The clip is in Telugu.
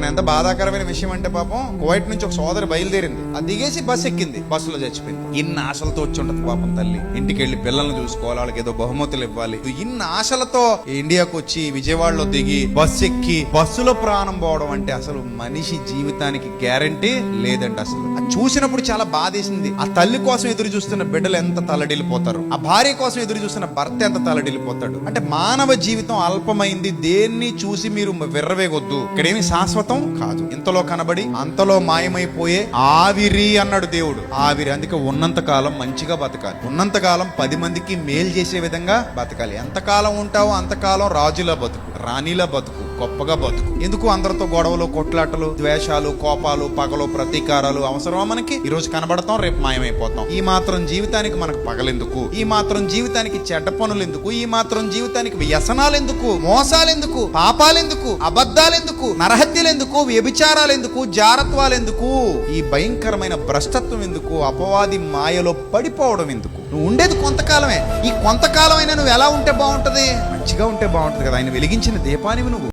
మన ఎంత బాధాకరమైన విషయం అంటే పాపం కువైట్ నుంచి ఒక సోదరి బయలుదేరింది, అది దిగేసి బస్సు ఎక్కింది, బస్సులో చచ్చిపోయింది. ఇన్ని ఆశలతో వచ్చి ఉంటది పాపం తల్లి. ఇంటికి వెళ్ళి పిల్లల్ని చూసుకోవాలి, వాళ్ళకి ఏదో బహుమతులు ఇవ్వాలి. ఇన్ని ఆశలతో ఇండియాకు వచ్చి విజయవాడలో దిగి బస్సు ఎక్కి బస్సులో ప్రాణం పోవడం అంటే అసలు మనిషి జీవితానికి గ్యారంటీ లేదండి. అసలు అది చూసినప్పుడు చాలా బాధేసింది. ఆ తల్లి కోసం ఎదురు చూస్తున్న బిడ్డలు ఎంత తల్లడిల్లిపోతారు, ఆ భార్య కోసం ఎదురు చూస్తున్న భర్త ఎంత తల్లడిల్లిపోతాడు. అంటే మానవ జీవితం అల్పమైంది, దేన్ని చూసి మీరు విర్రవేగొద్దు. ఇక్కడేమి శాశ్వతం కాదు, ఇంతలో కనబడి అంతలో మాయమైపోయే ఆవిరి అన్నాడు దేవుడు. ఆవిరి. అందుకే ఉన్నంత కాలం మంచిగా బతకాలి, ఉన్నంత కాలం 10 మందికి మేలు చేసే విధంగా బతకాలి. ఎంతకాలం ఉంటావో అంతకాలం రాజులా బతుకు, రాణిలా బతుకు, గొప్పగా బతుకు. ఎందుకు అందరితో గొడవలు, కొట్లాటలు, ద్వేషాలు, కోపాలు, పగలు, ప్రతీకారాలు అవసరమా మనకి? ఈ రోజు కనబడతాం, రేపు మాయమైపోతాం. ఈ మాత్రం జీవితానికి మనకు పగలెందుకు? ఈ మాత్రం జీవితానికి చెడ్డ పనులు ఎందుకు? ఈ మాత్రం జీవితానికి వ్యసనాలు ఎందుకు? మోసాలు ఎందుకు? పాపాలు ఎందుకు? అబద్ధాలు ఎందుకు? నరహత్యలు ఎందుకు? వ్యభిచారాలు ఎందుకు? జారత్వాలు ఎందుకు? ఈ భయంకరమైన భ్రష్టత్వం ఎందుకు? అపవాది మాయలో పడిపోవడం ఎందుకు? నువ్వు ఉండేది కొంతకాలమే. ఈ కొంతకాలమైనా నువ్వు ఎలా ఉంటే బాగుంటది? మంచిగా ఉంటే బాగుంటది కదా. ఆయన వెలిగించిన దీపానివి నువ్వు.